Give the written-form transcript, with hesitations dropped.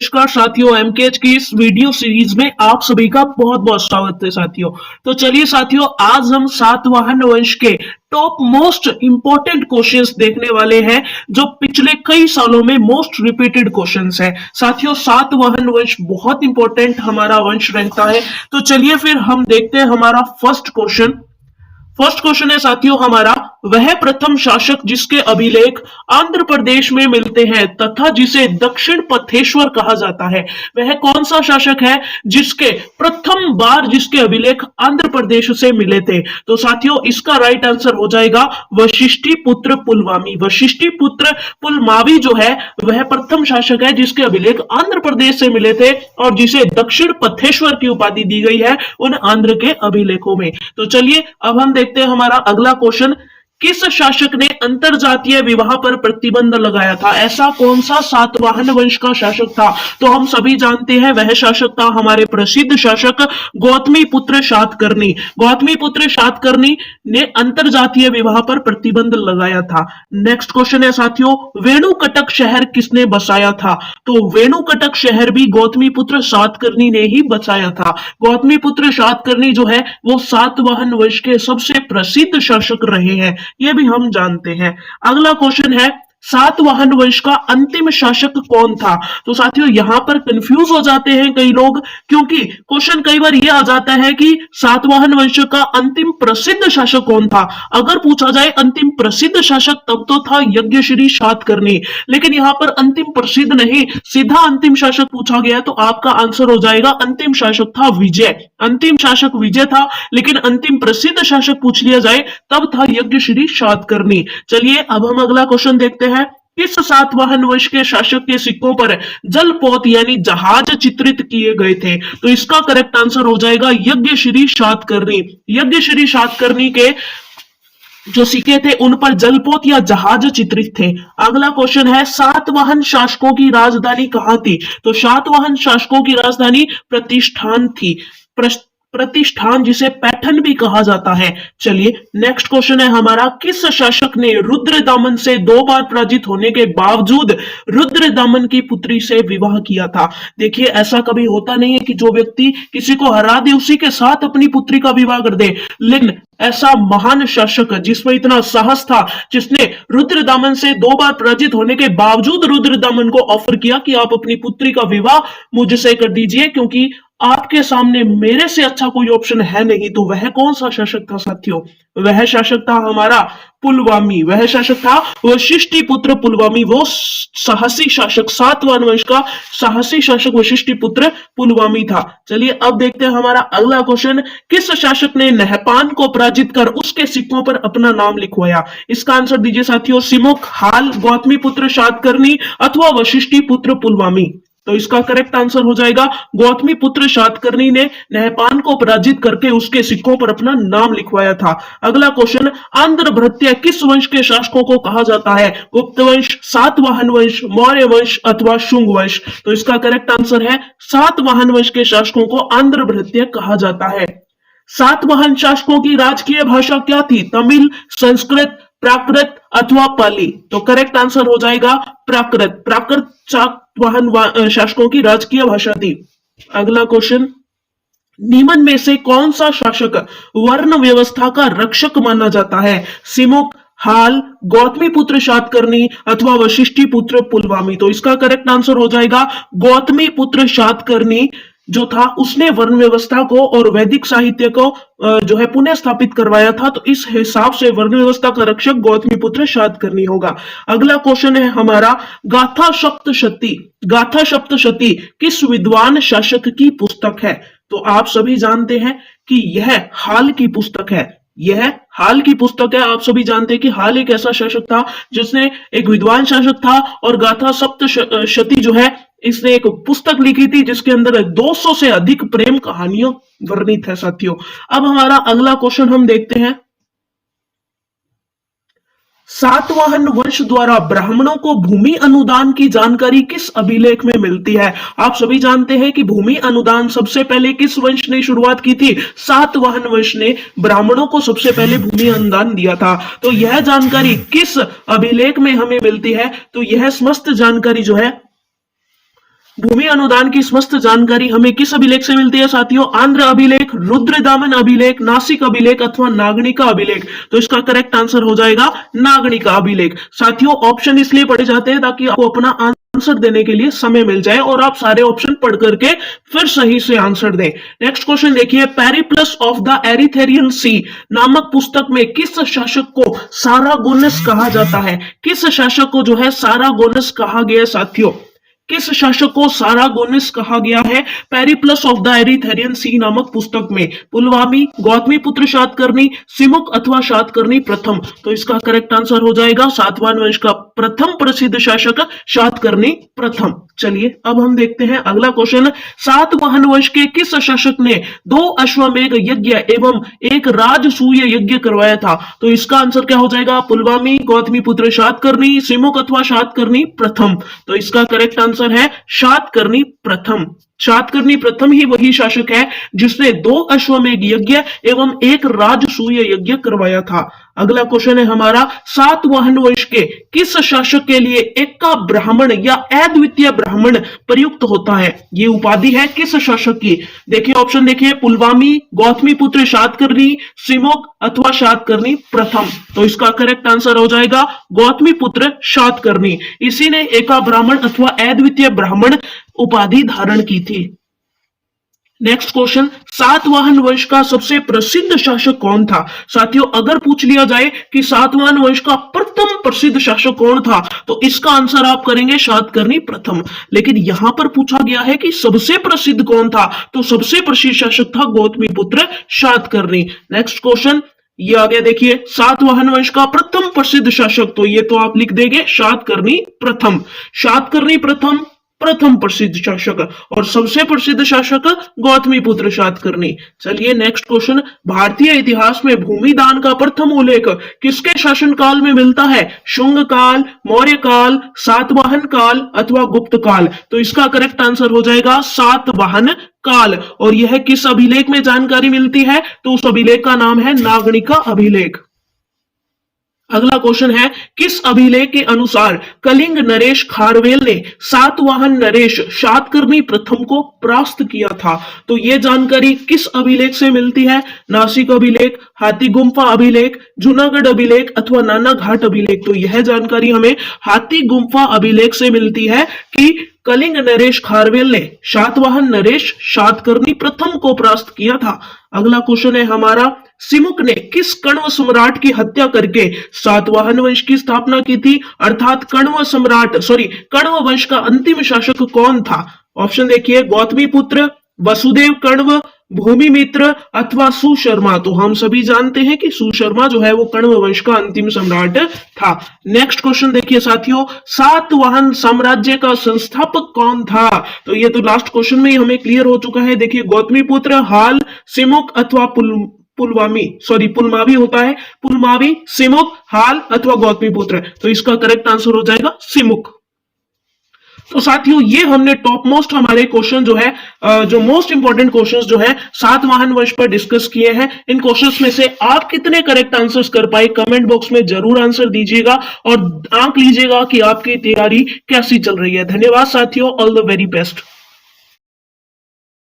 नमस्कार साथियों, एमकेएच की इस वीडियो सीरीज में आप सभी का बहुत बहुत स्वागत है साथियों। तो चलिए साथियों, आज हम सातवाहन वंश के टॉप मोस्ट इंपॉर्टेंट क्वेश्चंस देखने वाले हैं जो पिछले कई सालों में मोस्ट रिपीटेड क्वेश्चंस है। साथियों, सातवाहन वंश बहुत इंपॉर्टेंट हमारा वंश रहता है। तो चलिए फिर हम देखते हैं हमारा फर्स्ट क्वेश्चन है साथियों हमारा, वह प्रथम शासक जिसके अभिलेख आंध्र प्रदेश में मिलते हैं तथा जिसे दक्षिण पथेश्वर कहा जाता है, वह कौन सा शासक है जिसके प्रथम बार जिसके अभिलेख आंध्र प्रदेश से मिले थे? तो साथियों इसका राइट आंसर हो जाएगा वशिष्ठिपुत्र पुलमावी। वशिष्ठिपुत्र पुलमावी जो है वह प्रथम शासक है जिसके अभिलेख आंध्र प्रदेश से मिले थे और जिसे दक्षिण पथेश्वर की उपाधि दी गई है उन आंध्र के अभिलेखों में। तो चलिए अब हम देखते हैं हमारा अगला क्वेश्चन, किस शासक ने अंतरजातीय विवाह पर प्रतिबंध लगाया था? ऐसा कौन सा सातवाहन वंश का शासक था? तो हम सभी जानते हैं वह शासक था हमारे प्रसिद्ध शासक गौतमीपुत्र सातकर्णी। गौतमीपुत्र सातकर्णी ने अंतरजातीय विवाह पर प्रतिबंध लगाया था। नेक्स्ट क्वेश्चन है साथियों, वेणुकटक शहर किसने बसाया था? तो वेणुकटक शहर भी गौतमीपुत्र सातकर्णी ने ही बसाया था। गौतमीपुत्र सातकर्णी जो है वो सातवाहन वंश के सबसे प्रसिद्ध शासक रहे हैं, ये भी हम जानते हैं। अगला क्वेश्चन है, सातवाहन वंश का अंतिम शासक कौन था? तो साथियों यहां पर कंफ्यूज हो जाते हैं कई लोग, क्योंकि क्वेश्चन कई बार यह आ जाता है कि सातवाहन वंश का अंतिम प्रसिद्ध शासक कौन था। अगर पूछा जाए अंतिम प्रसिद्ध शासक तब तो था यज्ञश्री सातकर्णी, लेकिन यहां पर अंतिम प्रसिद्ध नहीं सीधा अंतिम शासक पूछा गया तो आपका आंसर हो जाएगा अंतिम शासक था विजय। अंतिम शासक विजय था, लेकिन अंतिम प्रसिद्ध शासक पूछ लिया जाए तब था यज्ञश्री सातकर्णी। चलिए अब हम अगला क्वेश्चन देखते हैं, किस सातवाहन वंश के शासक के सिक्कों पर जलपोत यानी जहाज चित्रित किए गए थे? तो इसका करेक्ट आंसर हो जाएगा यज्ञश्री सातकर्णी। यज्ञश्री सातकर्णी के जो सिक्के थे उन पर जलपोत या जहाज चित्रित थे। अगला क्वेश्चन है, सातवाहन शासकों की राजधानी कहां थी? तो सातवाहन शासकों की राजधानी प्रतिष्ठान थी। प्रतिष्ठान जिसे पैठन भी कहा जाता है। चलिए नेक्स्ट क्वेश्चन है हमारा, किस शासक ने रुद्रदामन से 2 बार पराजित होने के बावजूद रुद्रदामन की पुत्री से विवाह किया था? देखिए ऐसा कभी होता नहीं है कि जो व्यक्ति किसी को हरा दे उसी के साथ अपनी पुत्री का विवाह कर दे, लेकिन ऐसा महान शासक जिसमें इतना साहस था, जिसने रुद्रदामन से 2 बार पराजित होने के बावजूद रुद्रदामन को ऑफर किया कि आप अपनी पुत्री का विवाह मुझसे कर दीजिए क्योंकि आपके सामने मेरे से अच्छा कोई ऑप्शन है नहीं। तो वह कौन सा शासक था साथियों? वह शासक था हमारा पुलमावी। वह शासक था वशिष्ठिपुत्र पुलमावी। वो साहसी शासक, सातवाहन वंश का साहसी शासक वशिष्ठिपुत्र पुलमावी था। चलिए अब देखते हैं हमारा अगला क्वेश्चन, किस शासक ने नहपान को पराजित कर उसके सिक्कों पर अपना नाम लिखवाया? इसका आंसर दीजिए साथियों, सिमुक, हाल, गौतमीपुत्र सातकर्णी अथवा वशिष्ठिपुत्र पुलमावी। तो इसका करेक्ट आंसर हो जाएगा गौतमीपुत्र सातकर्णी ने नहपान को पराजित करके उसके सिक्कों पर अपना नाम लिखवाया था। अगला क्वेश्चन, आंध्र भृत्य किस वंश के शासकों को कहा जाता है? गुप्त वंश, सातवाहन वंश, मौर्य वंश अथवा शुंग वंश? तो इसका करेक्ट आंसर है सातवाहन वंश के शासकों को आंध्र भृत्य कहा जाता है। सातवाहन शासकों की राजकीय भाषा क्या थी? तमिल, संस्कृत, प्राकृत अथवा पाली? तो करेक्ट आंसर हो जाएगा प्राकृत। प्राकृत सातवाहन शासकों की राजकीय भाषा थी। अगला क्वेश्चन, निम्न में से कौन सा शासक वर्ण व्यवस्था का रक्षक माना जाता है? सिमुक, हाल, गौतमीपुत्र सातकर्णी अथवा वशिष्ठिपुत्र पुलमावी? तो इसका करेक्ट आंसर हो जाएगा गौतमीपुत्र सातकर्णी जो था उसने वर्ण व्यवस्था को और वैदिक साहित्य को जो है पुनः स्थापित करवाया था। तो इस हिसाब से वर्ण व्यवस्था का रक्षक गौतमीपुत्र सातकर्णी होगा। अगला क्वेश्चन है हमारा, गाथा सप्तशती। गाथा सप्तशती किस विद्वान शासक की पुस्तक है? तो आप सभी जानते हैं कि यह हाल की पुस्तक है। यह हाल की पुस्तक है। आप सभी जानते हैं कि हाल एक ऐसा शासक था जिसने एक विद्वान शासक था और गाथा सप्तशती जो है इसने एक पुस्तक लिखी थी जिसके अंदर 200 से अधिक प्रेम कहानियां वर्णित है साथियों। अब हमारा अगला क्वेश्चन हम देखते हैं, सातवाहन वंश द्वारा ब्राह्मणों को भूमि अनुदान की जानकारी किस अभिलेख में मिलती है? आप सभी जानते हैं कि भूमि अनुदान सबसे पहले किस वंश ने शुरुआत की थी? सातवाहन वंश ने ब्राह्मणों को सबसे पहले भूमि अनुदान दिया था। तो यह जानकारी किस अभिलेख में हमें मिलती है? तो यह समस्त जानकारी जो है भूमि अनुदान की समस्त जानकारी हमें किस अभिलेख से मिलती है साथियों? आंध्र अभिलेख, रुद्रदामन अभिलेख, नासिक अभिलेख अथवा नागणिका अभिलेख। तो इसका करेक्ट आंसर हो जाएगा नागणिका अभिलेख। साथियों ऑप्शन इसलिए पढ़े जाते हैं ताकि आपको अपना आंसर देने के लिए समय मिल जाए और आप सारे ऑप्शन पढ़ करके फिर सही से आंसर दें। नेक्स्ट क्वेश्चन देखिए, पेरिप्लस ऑफ द एरिथेरियन सी नामक पुस्तक में किस शासक को सारागोनस कहा जाता है? किस शासक को जो है सारागोनस कहा गया साथियों? किस शासक को सारागोनिस कहा गया है पेरिप्लस ऑफ द एरिथेरियन सी नामक पुस्तक में? पुलवामी, गौतमीपुत्र सातकर्णी, सिमुक अथवा सातकर्णी प्रथम। तो इसका करेक्ट आंसर हो जाएगा सातवाहन वंश का प्रथम प्रसिद्ध शासक सातकर्णी प्रथम। चलिए अब हम देखते हैं अगला क्वेश्चन, सातवाहन वंश के किस शासक ने 2 अश्वमेध यज्ञ एवं 1 राजसूय यज्ञ करवाया था? तो इसका आंसर क्या हो जाएगा? पुलवामी, गौतमीपुत्र सातकर्णी, सिमुक अथवा सातकर्णी प्रथम। तो इसका करेक्ट आंसर है सातकर्णी प्रथम। सातकर्णी प्रथम ही वही शासक है जिसने 2 अश्वमेध यज्ञ एवं 1 राजसूय यज्ञ करवाया था। अगला क्वेश्चन है हमारा, सातवाहन वंश के किस शासक के लिए एक्का ब्राह्मण या अद्वितीय ब्राह्मण प्रयुक्त होता है? ये उपाधि है किस शासक की? देखिए ऑप्शन देखिए, पुलवामी, गौतमीपुत्र सातकर्णी, सिमुक अथवा सातकर्णी प्रथम। तो इसका करेक्ट आंसर हो जाएगा गौतमीपुत्र सातकर्णी। इसी ने एका ब्राह्मण अथवा अद्वितीय ब्राह्मण उपाधि धारण की थी। नेक्स्ट क्वेश्चन, सातवाहन वंश का सबसे प्रसिद्ध शासक कौन था? साथियों अगर पूछ लिया जाए कि सातवाहन वंश का प्रथम प्रसिद्ध शासक कौन था तो इसका आंसर आप करेंगे सातकर्णी प्रथम। लेकिन यहां पर पूछा गया है कि सबसे प्रसिद्ध कौन था, तो सबसे प्रसिद्ध शासक था गौतमीपुत्र सातकर्णी। नेक्स्ट क्वेश्चन ये आ गया, देखिए सातवाहन वंश का प्रथम प्रसिद्ध शासक, तो ये तो आप लिख देंगे सातकर्णी प्रथम। सातकर्णी प्रथम प्रथम प्रसिद्ध शासक और सबसे प्रसिद्ध शासक गौतमीपुत्र सातकर्णी। चलिए नेक्स्ट क्वेश्चन, भारतीय इतिहास में भूमि दान का प्रथम उल्लेख किसके शासन काल में मिलता है? शुंग काल, मौर्य काल, सातवाहन काल अथवा गुप्त काल। तो इसका करेक्ट आंसर हो जाएगा सातवाहन काल। और यह किस अभिलेख में जानकारी मिलती है? तो उस अभिलेख का नाम है नागणिका अभिलेख। अगला क्वेश्चन है, किस अभिलेख के अनुसार कलिंग नरेश खारवेल ने सातवाहन नरेश सातकर्णी प्रथम को परास्त किया था? तो यह जानकारी किस अभिलेख से मिलती है? नासिक अभिलेख, हाथी गुम्फा अभिलेख, जूनागढ़ अभिलेख अथवा नाना घाट अभिलेख। तो यह जानकारी हमें हाथी गुम्फा अभिलेख से मिलती है कि कलिंग नरेश खारवेल ने सातवाहन नरेश सातकर्णी प्रथम को परास्त किया था। अगला क्वेश्चन है हमारा, सिमुक ने किस कण्व सम्राट की हत्या करके सातवाहन वंश की स्थापना की थी? अर्थात कण्व वंश का अंतिम शासक कौन था? ऑप्शन देखिए, गौतमीपुत्र, वसुदेव कण्व, भूमिमित्र अथवा सुशर्मा। तो हम सभी जानते हैं कि सुशर्मा जो है वो कण्व वंश का अंतिम सम्राट था। नेक्स्ट क्वेश्चन देखिए साथियों, सातवाहन साम्राज्य का संस्थापक कौन था? तो ये तो लास्ट क्वेश्चन में ही हमें क्लियर हो चुका है। देखिए गौतमीपुत्र, हाल, सिमुक अथवा पुलमावी होता है, पुलमावी, सिमुक, हाल अथवा गौतमीपुत्र। तो इसका करेक्ट आंसर हो जाएगा सिमुक। तो साथियों ये हमने टॉप मोस्ट हमारे क्वेश्चन जो है जो मोस्ट इंपॉर्टेंट क्वेश्चंस जो है सातवाहन वंश पर डिस्कस किए हैं। इन क्वेश्चंस में से आप कितने करेक्ट आंसर्स कर पाए कमेंट बॉक्स में जरूर आंसर दीजिएगा और आंक लीजिएगा कि आपकी तैयारी कैसी चल रही है। धन्यवाद साथियों, ऑल द वेरी बेस्ट।